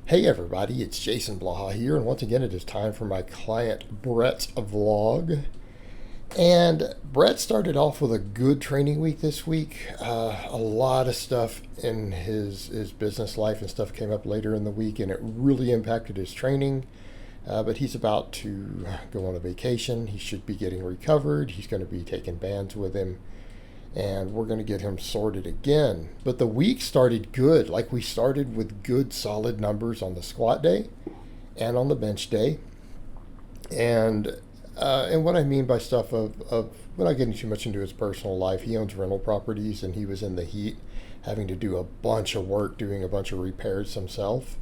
Hey everybody, it's Jason Blaha here, and once again it is time for my client Brett's vlog. And Brett started off with a good training week this week. A lot of stuff in his business life and stuff came up later in the week, and it really impacted his training. But he's about to go on a vacation. He should be getting recovered. He's going to be taking bands with him, and we're going to get him sorted again. But the week started good. Like, we started with good solid numbers on the squat day and on the bench day. And what I mean by stuff of we're not getting too much into his personal life. He owns rental properties, and he was in the heat having to do a bunch of work, doing a bunch of repairs himself.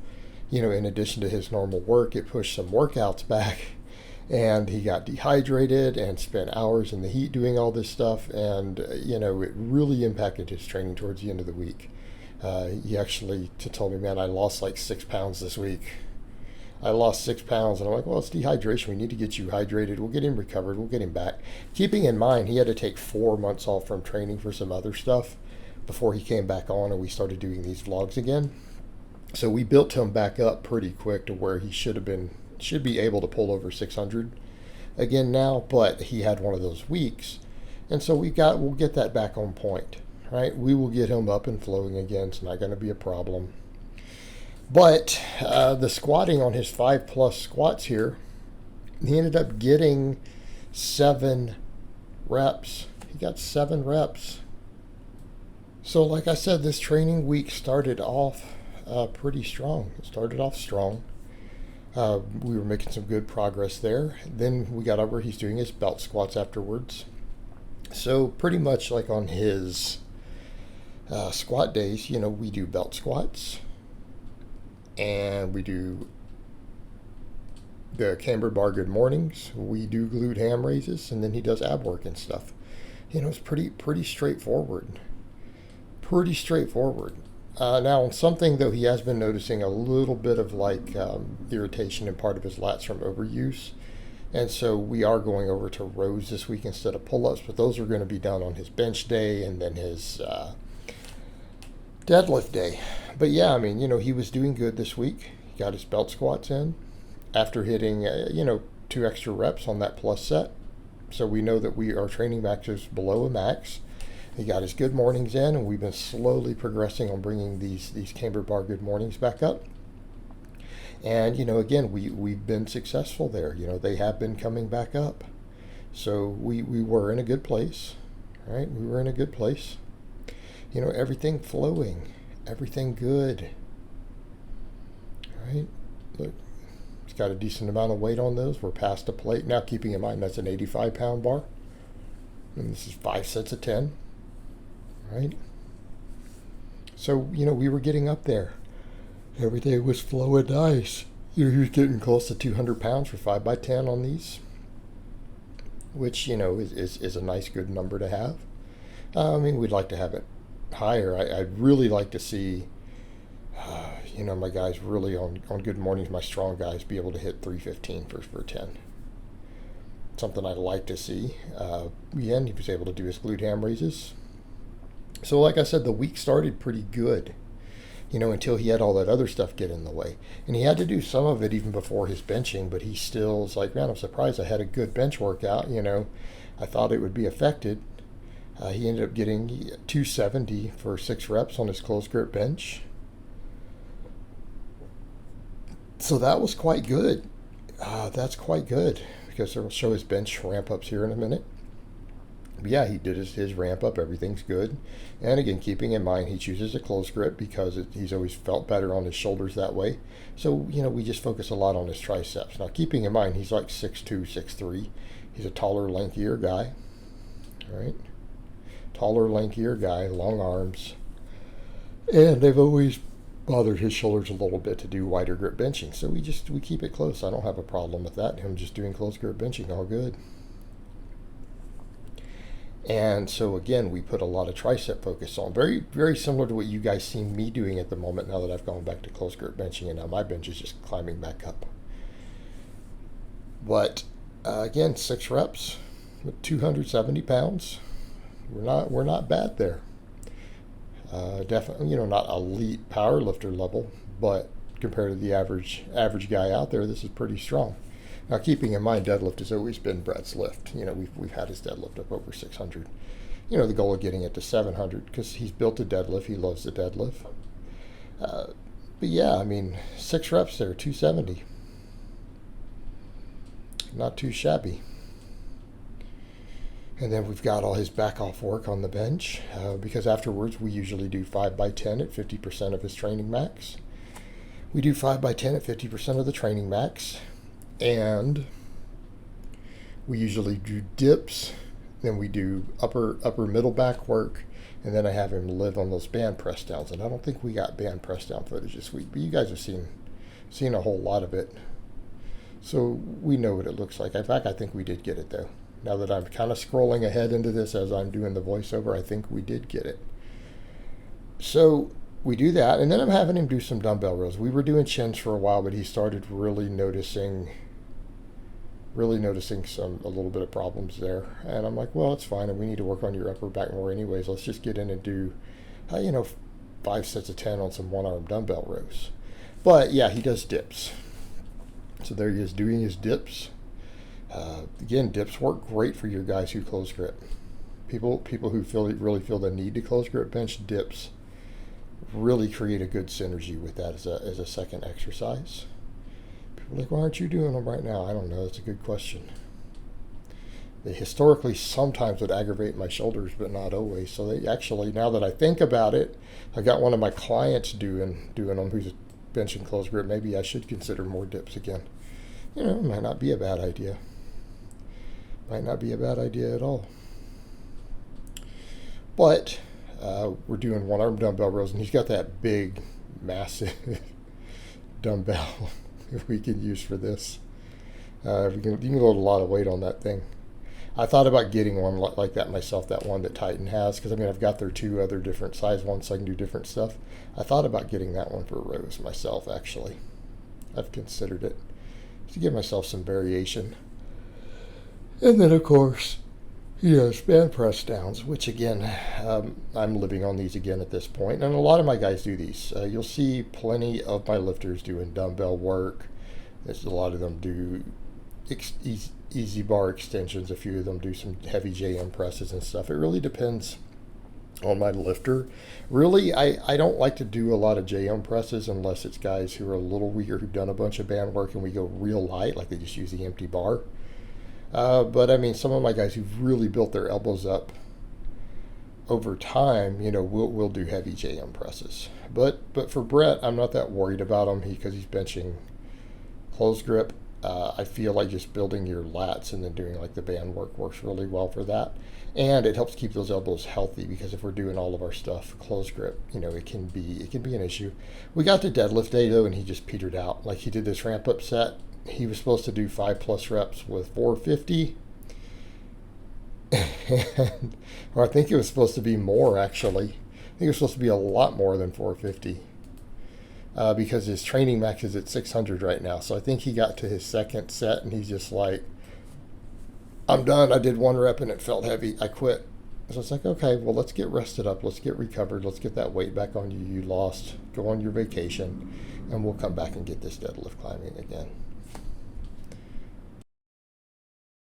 In addition to his normal work, it pushed some workouts back, and he got dehydrated and spent hours in the heat doing all this stuff. And it really impacted his training towards the end of the week. He actually told me, man, I lost like 6 pounds this week. I lost 6 pounds, and I'm like, well, it's dehydration. We need to get you hydrated. We'll get him recovered. We'll get him back. Keeping in mind, he had to take 4 months off from training for some other stuff before he came back on, and we started doing these vlogs again. So we built him back up pretty quick to where he should be able to pull over 600 again now, but he had one of those weeks. And so we'll get that back on point, right? We will get him up and flowing again. It's not going to be a problem. But the squatting on his 5+ squats here, he ended up getting 7 reps. He got 7 reps. So like I said, this training week started off pretty strong. It started off strong. We were making some good progress there. Then we got over, he's doing his belt squats afterwards. So pretty much like on his squat days, we do belt squats, and we do the cambered bar good mornings. We do glute ham raises, and then he does ab work and stuff. It's pretty straightforward. Pretty straightforward. Now, something though, he has been noticing a little bit of irritation in part of his lats from overuse. And so we are going over to rows this week instead of pull-ups, but those are going to be done on his bench day and then his deadlift day. But yeah, he was doing good this week. He got his belt squats in after hitting, 2 extra reps on that plus set. So we know that our training max is below a max. He got his good mornings in, and we've been slowly progressing on bringing these cambered bar good mornings back up. And, again, we've been successful there. They have been coming back up. So we were in a good place, right? We were in a good place. Everything flowing, everything good, right? Look, he's got a decent amount of weight on those. We're past the plate. Now, keeping in mind, that's an 85-pound bar. And this is 5 sets of 10. Right? So, we were getting up there. Everything was flowing nice. He was getting close to 200 pounds for 5x10 on these, which, is a nice, good number to have. We'd like to have it higher. I'd really like to see, my guys really on good mornings, my strong guys, be able to hit 315 for 10. Something I'd like to see. Again, he was able to do his glute ham raises. So like I said, the week started pretty good, until he had all that other stuff get in the way. And he had to do some of it even before his benching, but he still was like, man, I'm surprised I had a good bench workout. I thought it would be affected. He ended up getting 270 for 6 reps on his closed grip bench. So that was quite good. That's quite good, because I'll show his bench ramp ups here in a minute. But yeah, he did his ramp up. Everything's good. And again, keeping in mind, he chooses a close grip because he's always felt better on his shoulders that way. So, we just focus a lot on his triceps. Now, keeping in mind, he's like 6'2", 6'3". He's a taller, lankier guy. All right? Taller, lankier guy, long arms. And they've always bothered his shoulders a little bit to do wider grip benching. So we keep it close. I don't have a problem with that. Him just doing close grip benching, all good. And so again, we put a lot of tricep focus on. Very, very similar to what you guys see me doing at the moment now that I've gone back to close grip benching, and now my bench is just climbing back up. But again, 6 reps with 270 pounds. We're not bad there. Definitely, not elite powerlifter level, but compared to the average guy out there, this is pretty strong. Now, keeping in mind, deadlift has always been Brett's lift. We've had his deadlift up over 600. The goal of getting it to 700 because he's built a deadlift. He loves the deadlift. But yeah, I mean, 6 reps there, 270. Not too shabby. And then we've got all his back off work on the bench because afterwards we usually do 5x10 at 50% of his training max. We do 5x10 at 50% of the training max. And we usually do dips. Then we do upper middle back work. And then I have him live on those band press downs. And I don't think we got band press down footage this week, but you guys have seen a whole lot of it. So we know what it looks like. In fact, I think we did get it though. Now that I'm kind of scrolling ahead into this as I'm doing the voiceover, I think we did get it. So we do that, and then I'm having him do some dumbbell rows. We were doing chins for a while, but he started really noticing a little bit of problems there. And I'm like, well, it's fine, and we need to work on your upper back more anyways. Let's just get in and do, 5 sets of 10 on some one-arm dumbbell rows. But yeah, he does dips. So there he is doing his dips. Again, dips work great for your guys who close grip. People who really feel the need to close grip bench, dips really create a good synergy with that as a second exercise. People are like, why aren't you doing them right now? I don't know. That's a good question. They historically sometimes would aggravate my shoulders, but not always. So they actually, now that I think about it, I got one of my clients doing them who's a bench and close grip. Maybe I should consider more dips again. It might not be a bad idea. Might not be a bad idea at all. But we're doing one-arm dumbbell rows, and he's got that big, massive dumbbell we can use for this. You can load a lot of weight on that thing. I thought about getting one like that myself, that one that Titan has, because I've got their 2 other different size ones, so I can do different stuff. I thought about getting that one for rows myself, actually. I've considered it to give myself some variation. And then, of course, band press downs, which again, I'm living on these again at this point. And a lot of my guys do these. You'll see plenty of my lifters doing dumbbell work. There's a lot of them do easy bar extensions. A few of them do some heavy JM presses and stuff. It really depends on my lifter. Really, I don't like to do a lot of JM presses unless it's guys who are a little weaker, who've done a bunch of band work and we go real light, like they just use the empty bar. But I mean, some of my guys who've really built their elbows up over time, we'll do heavy JM presses. But for Brett, I'm not that worried about him because he's benching close grip. I feel like just building your lats and then doing like the band work works really well for that. And it helps keep those elbows healthy because if we're doing all of our stuff close grip, it can be an issue. We got to deadlift day though, and he just petered out. Like he did this ramp up set. He was supposed to do 5+ reps with 450. Or I think it was supposed to be more actually. I think it was supposed to be a lot more than 450. Because his training max is at 600 right now. So I think he got to his second set and he's just like, I'm done. I did 1 rep and it felt heavy. I quit. So it's like, okay, well, let's get rested up. Let's get recovered. Let's get that weight back on you lost. Go on your vacation and we'll come back and get this deadlift climbing again.